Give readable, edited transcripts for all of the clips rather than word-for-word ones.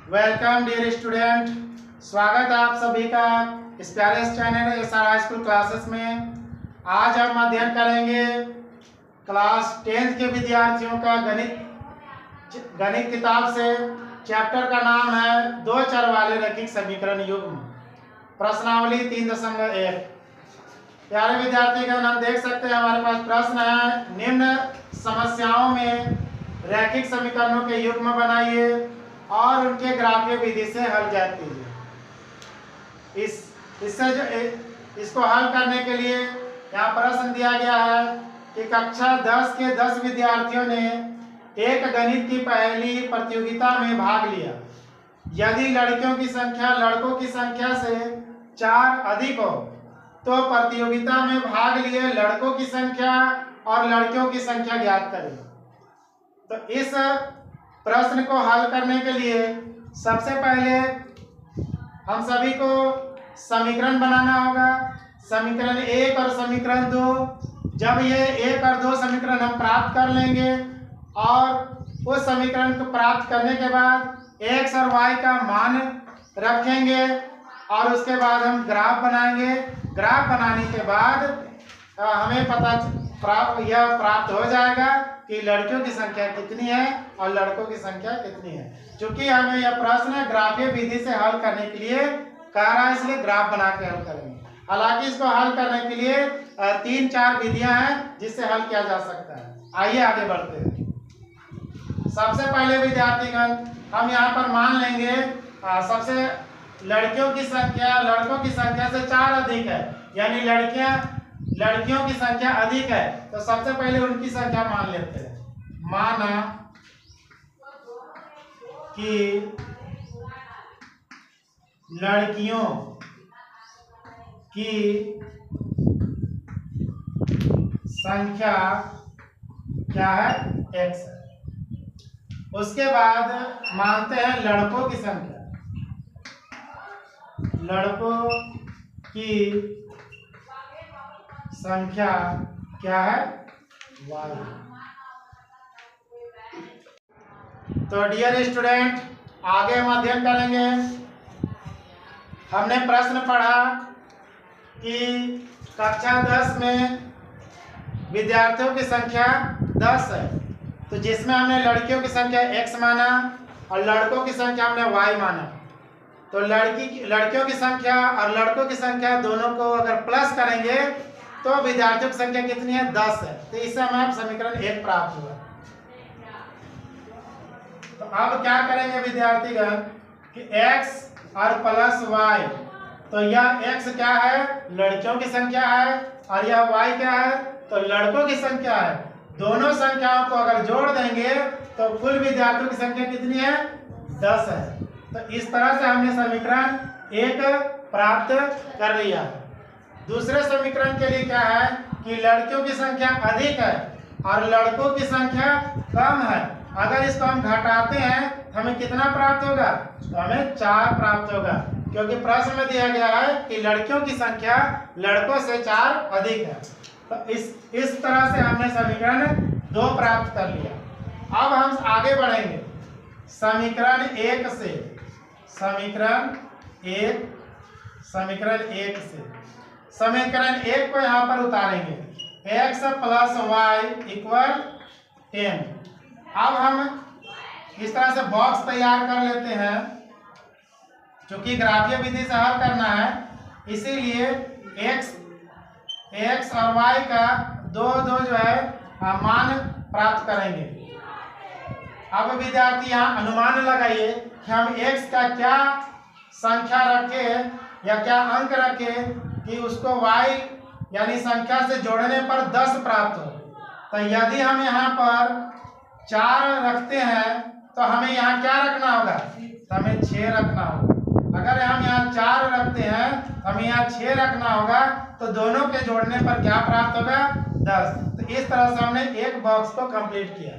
Welcome dear student, स्वागत है आप सभी का इस प्यारे channel SR high school classes में। आज हम अध्ययन करेंगे क्लास 10th के विद्यार्थियों का गणित किताब से। चैप्टर का नाम है दो चर वाले रैखिक समीकरण युग्म, प्रश्नावली 3.1। प्यारे विद्यार्थीगण, हम देख सकते हैं हमारे पास प्रश्न है, निम्न समस्याओं में रैखिक समीकरणों के युग्म बनाइए और उनके ग्राफीय विधि से हल ज्ञात कीजिए। इसको हल करने के लिए यहाँ प्रश्न दिया गया है कि कक्षा 10 के 10 विद्यार्थियों ने एक गणित की पहली प्रतियोगिता में भाग लिया। यदि लड़कियों की संख्या लड़कों की संख्या से 4 अधिक हो तो प्रतियोगिता में भाग लिए लड़कों की संख्या और लड़कियों की संख्या ज्ञात करें। तो इस प्रश्न को हल करने के लिए सबसे पहले हम सभी को समीकरण बनाना होगा। समीकरण 1 और समीकरण 2। जब ये 1 और 2 समीकरण हम प्राप्त कर लेंगे और उस समीकरण को प्राप्त करने के बाद x और y का मान रखेंगे और उसके बाद हम ग्राफ बनाएंगे। ग्राफ बनाने के बाद हमें प्राप्त हो जाएगा कि लड़कियों की संख्या कितनी है और लड़कों की संख्या कितनी है। क्योंकि हमें यह प्रश्न ग्राफीय विधि से हल करने के लिए कह रहा है, इसलिए ग्राफ बना के हल करेंगे। हालांकि इसको हल करने के लिए 3-4 विधियां हैं जिससे हल किया जा सकता है। आइए आगे बढ़ते हैं। सबसे पहले विद्यार्थीगण, हम यहाँ पर मान लेंगे सबसे लड़कियों की संख्या लड़कों की संख्या से 4 अधिक है, यानी लड़कियों की संख्या अधिक है। तो सबसे पहले उनकी संख्या मान लेते हैं। माना कि लड़कियों की संख्या क्या है? x है। उसके बाद मानते हैं लड़कों की संख्या। लड़कों की संख्या क्या है? y। तो डियर स्टूडेंट, आगे हम अध्ययन करेंगे। हमने प्रश्न पढ़ा कि कक्षा 10 में विद्यार्थियों की संख्या 10 है, तो जिसमें हमने लड़कियों की संख्या x माना और लड़कों की संख्या हमने y माना। तो लड़कियों की संख्या और लड़कों की संख्या दोनों को अगर प्लस करेंगे तो विद्यार्थियों की संख्या कितनी है? 10 है। तो इससे हमें समीकरण 1 प्राप्त हुआ। तो अब क्या करेंगे विद्यार्थीगण कि x और प्लस y, तो यह x क्या है? लड़कियों की संख्या है और यह y क्या है? तो लड़कों की संख्या है। दोनों संख्याओं को अगर जोड़ देंगे तो कुल विद्यार्थियों की संख्या कितनी है? 10 है। तो इस तरह से हमने समीकरण 1 प्राप्त कर लिया। दूसरे समीकरण के लिए क्या है कि लड़कियों की संख्या अधिक है और लड़कों की संख्या कम है। अगर इसको हम घटाते हैं तो हमें कितना प्राप्त होगा? तो हमें 4 प्राप्त होगा, क्योंकि प्रश्न में दिया गया है कि लड़कियों की संख्या लड़कों से 4 अधिक है। तो इस तरह से हमने समीकरण 2 प्राप्त कर लिया। अब हम आगे बढ़ेंगे समीकरण 1 से। समीकरण 1 को यहाँ पर उतारेंगे। x plus y equal 10। अब हम इस तरह से बॉक्स तैयार कर लेते हैं। चूंकि ग्राफीय विधि से हल करना है, इसीलिए x और y का दो जो है मान प्राप्त करेंगे। अब विद्यार्थी यहाँ अनुमान लगाइए कि हम x का क्या संख्या रखें या क्या अंक रखें कि उसको y यानी संख्या से जोड़ने पर 10 प्राप्त हो। तो यदि हम यहाँ पर 4 रखते हैं तो हमें यहाँ क्या रखना होगा? तो हमें 6 रखना होगा। अगर हम यहाँ 4 रखते हैं तो हमें यहाँ 6 रखना होगा। तो दोनों के जोड़ने पर क्या प्राप्त होगा? 10। तो इस तरह से हमने एक बॉक्स को कंप्लीट किया।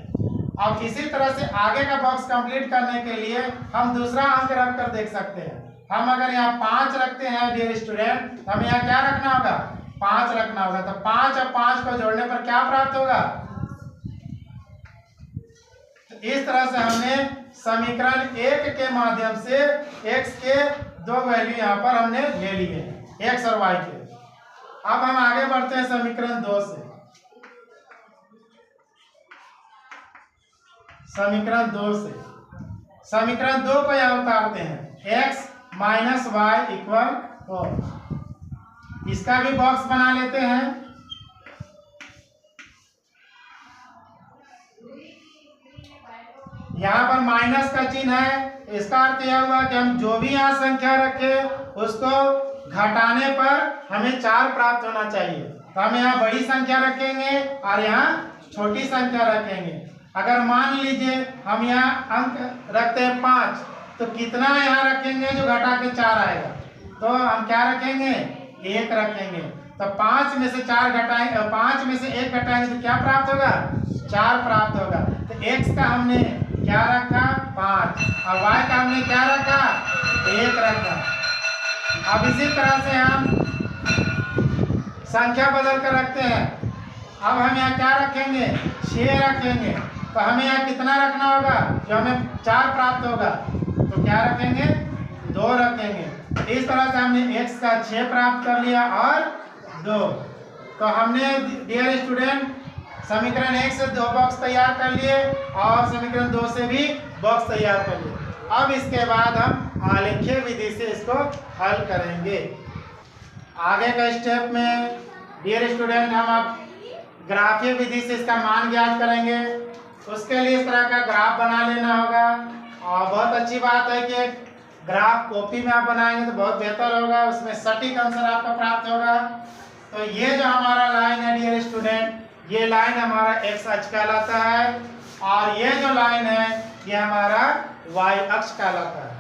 अब इसी तरह से आगे का बॉक्स कंप्लीट करने के लिए हम दूसरा अंक रख कर देख सकते हैं। हम अगर यहाँ 5 रखते हैं डियर स्टूडेंट, तो हमें यहाँ क्या रखना होगा? 5 रखना होगा। तो 5 और 5 को जोड़ने पर क्या प्राप्त होगा? इस तरह से हमने समीकरण 1 के माध्यम से x के दो वैल्यू यहाँ पर हमने ले लिए हैं, x और y के। अब हम आगे बढ़ते हैं समीकरण 2 से। समीकरण 2 को यहाँ उतारते हैं, x माइनस वाई इक्वल 4। इसका भी बॉक्स बना लेते हैं। यहाँ पर माइनस का चिन्ह है, इसका अर्थ यह हुआ कि हम जो भी यहाँ संख्या रखे उसको घटाने पर हमें 4 प्राप्त होना चाहिए। तो हम यहाँ बड़ी संख्या रखेंगे और यहाँ छोटी संख्या रखेंगे। अगर मान लीजिए हम यहाँ अंक रखते हैं 5, तो कितना यहाँ रखेंगे जो घटा के 4 आएगा? तो हम क्या रखेंगे? 1 रखेंगे। तो 5 में से 4 घटाएंगे, 5 में से 1 घटाएंगे तो क्या प्राप्त होगा? 4 प्राप्त होगा। तो x का हमने क्या रखा? 5, और y का हमने क्या रखा? 1 रखा। अब इसी तरह से हम संख्या बदल कर रखते हैं। अब हम यहाँ क्या रखेंगे? 6 रखेंगे। तो हमें यहाँ कितना रखना होगा जो हमें 4 प्राप्त होगा? तो क्या रखेंगे? 2 रखेंगे। तो इस तरह से हमने x का 6 प्राप्त कर लिया और 2। तो हमने डियर स्टूडेंट समीकरण 1 से 2 बॉक्स तैयार कर लिए और समीकरण 2 से भी बॉक्स तैयार कर लिए। अब इसके बाद हम आलेखीय विधि से इसको हल करेंगे। आगे का स्टेप में डियर स्टूडेंट हम अब ग्राफीय विधि से इसका मान ज्ञात करेंगे। उसके लिए इस तरह का ग्राफ बना लेना होगा। और बहुत अच्छी बात है कि ग्राफ कॉपी में आप बनाएंगे तो बहुत बेहतर होगा, उसमें सटीक आंसर आपका प्राप्त होगा। तो ये जो हमारा लाइन है डियर स्टूडेंट, ये लाइन हमारा x अक्ष कहलाता है और ये जो लाइन है ये हमारा y अक्ष कहलाता है।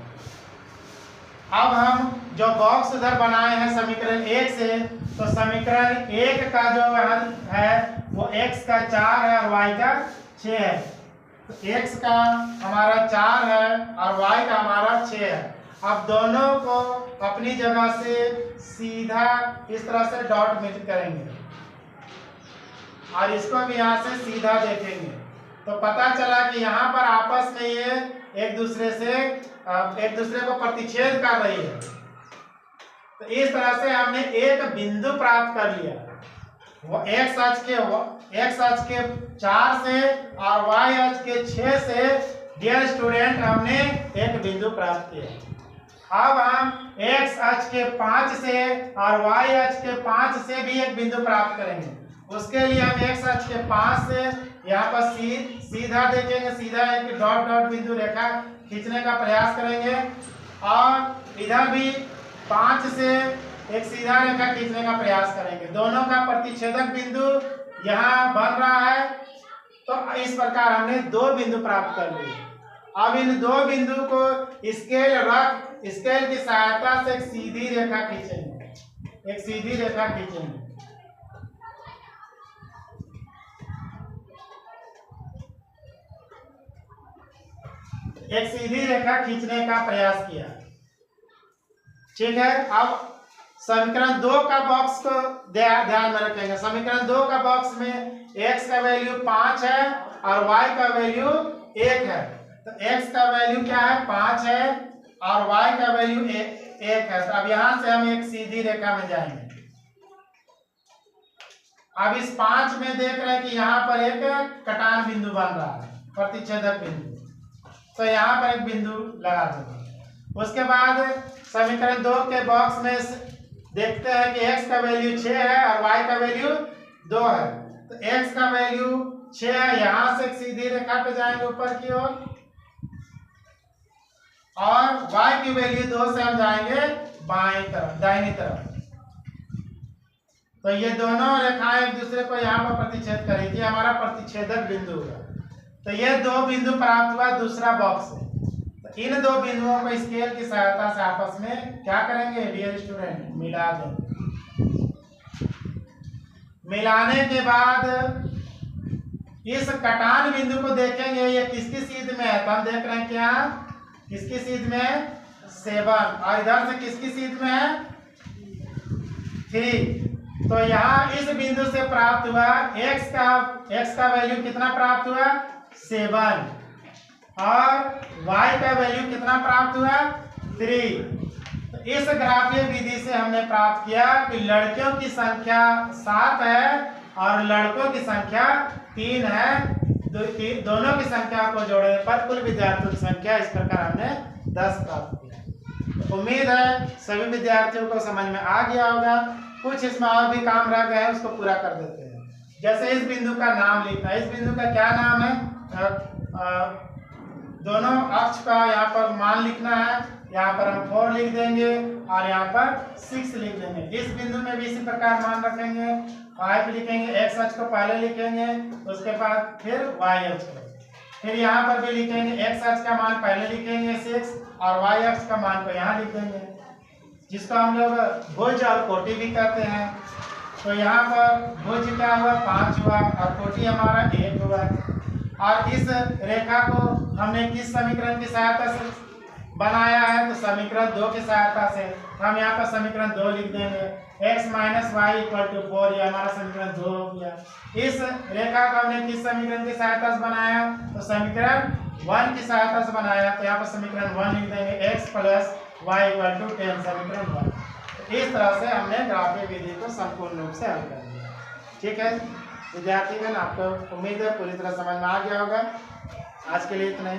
अब हम जो बॉक्स उधर बनाए हैं समीकरण 1 से, तो समीकरण 1 का जो है वो x का 4 है और y का 6 है। तो x का हमारा 4 है और y का हमारा 6 है। अब दोनों को अपनी जगह से सीधा इस तरह से डॉट मिल करेंगे और इसको भी यहाँ से सीधा देखेंगे तो पता चला कि यहाँ पर आपस में ये एक दूसरे को प्रतिच्छेद कर रही है। तो इस तरह से हमने एक बिंदु प्राप्त कर लिया। वो x अक्ष के 4 से और y अक्ष के 6 से डियर स्टूडेंट हमने एक बिंदु प्राप्त किया। अब हम x अक्ष के 5 से और y अक्ष के 5 से भी एक बिंदु प्राप्त करेंगे। उसके लिए हम x अक्ष के 5 से यहाँ पर सीधा देखेंगे, सीधा एक डॉट डॉट बिंदु रेखा खींचने का प्रयास करेंगे और इधर भी 5 से एक सीधा रेखा खींचने का प्रयास करेंगे। दोनों का प्रतिच्छेदक बिंदु यहाँ बन रहा है। तो इस प्रकार हमने 2 बिंदु प्राप्त कर लिए। अब इन 2 बिंदु को स्केल की सहायता से एक सीधी रेखा खींचेंगे, एक सीधी रेखा खींचेंगे। एक सीधी रेखा खींचने का प्रयास किया। ठीक है। अब समीकरण 2 का बॉक्स को ध्यान में रखेंगे। समीकरण 2 का बॉक्स में x का वैल्यू 5 है और y का वैल्यू 1 है। तो x का वैल्यू क्या है? 5 है और y का वैल्यू 1 है। तो अब यहां से हम एक सीधी रेखा में जाएंगे। अब इस 5 में देख रहे हैं कि यहाँ पर एक कटान बिंदु बन रहा है, प्रतिच्छेदक बिंदु। तो यहाँ पर एक बिंदु लगा देंगे। उसके बाद समीकरण 2 के बॉक्स में देखते हैं कि x का वैल्यू 6 है और y का वैल्यू 2 है। तो x का वैल्यू 6 है, यहाँ से एक सीधी रेखा पे जाएंगे ऊपर की ओर और y की वैल्यू 2 से हम जाएंगे बाईं तरफ, दाहिनी तरफ। तो ये दोनों रेखाएं एक दूसरे को यहाँ पर प्रतिच्छेद करेगी, हमारा प्रतिच्छेदक बिंदु होगा। तो ये 2 बिंदु प्राप्त हुआ दूसरा बॉक्स से। तो इन 2 बिंदुओं को स्केल की सहायता से आपस में क्या करेंगे डियर स्टूडेंट? मिला देंगे। मिलाने के बाद इस कटान बिंदु को देखेंगे ये किसकी सीध में है। तो हम देख रहे हैं क्या किसकी सीध में है? 7। और इधर से किसकी सीध में है? 3। तो यहाँ इस बिंदु से प्राप्त हुआ x का वैल्यू कितना प्राप्त हुआ? 7। और y का वैल्यू कितना प्राप्त हुआ 3। तो इस ग्राफीय विधि से हमने प्राप्त किया कि लड़कियों की संख्या 7 है और लड़कों की संख्या 3 है। दोनों की संख्या को जोड़ने पर कुल विद्यार्थियों की संख्या इस प्रकार हमने 10 प्राप्त किया। उम्मीद है सभी विद्यार्थियों को समझ में आ गया होगा। कुछ इसमें और भी काम रह गए हैं, उसको पूरा कर देते हैं। जैसे इस बिंदु का नाम लिखना है। इस बिंदु का क्या नाम है? दोनों अक्ष का यहाँ पर मान लिखना है। यहाँ पर हम 4 लिख देंगे और यहाँ पर 6 लिख देंगे। इस बिंदु में भी इसी प्रकार मान रखेंगे। 5 लिखेंगे, x अक्ष को पहले लिखेंगे, उसके बाद फिर y अक्ष को, फिर यहाँ पर भी लिखेंगे। x अक्ष का मान पहले लिखेंगे 6 और y अक्ष का मान को यहाँ लिख देंगे, जिसको हम लोग भुज और कोटि भी कहते हैं। तो यहाँ पर भुज क्या हुआ 5 हुआ और कोटि हमारा 1 हुआ। और इस रेखा को हमने किस समीकरण की सहायता से बनाया है? तो समीकरण 2 की सहायता से। हम यहाँ पर समीकरण 2 लिख देंगे। x minus y equal to 4, ये हमारा समीकरण 2 हो गया। इस रेखा को हमने किस समीकरण की सहायता से बनाया? तो समीकरण 1 की सहायता से बनाया। तो यहाँ पर समीकरण 1 लिख देंगे, x plus y equal to 10, समीकरण 1। तो इस तरह से हमने ग्राफीय विधि को संपूर्ण रूप से हल कर दिया। ठीक है विद्यार्थीगण, आपको उम्मीद है पूरी तरह समझ में आ गया होगा। आज के लिए इतना ही।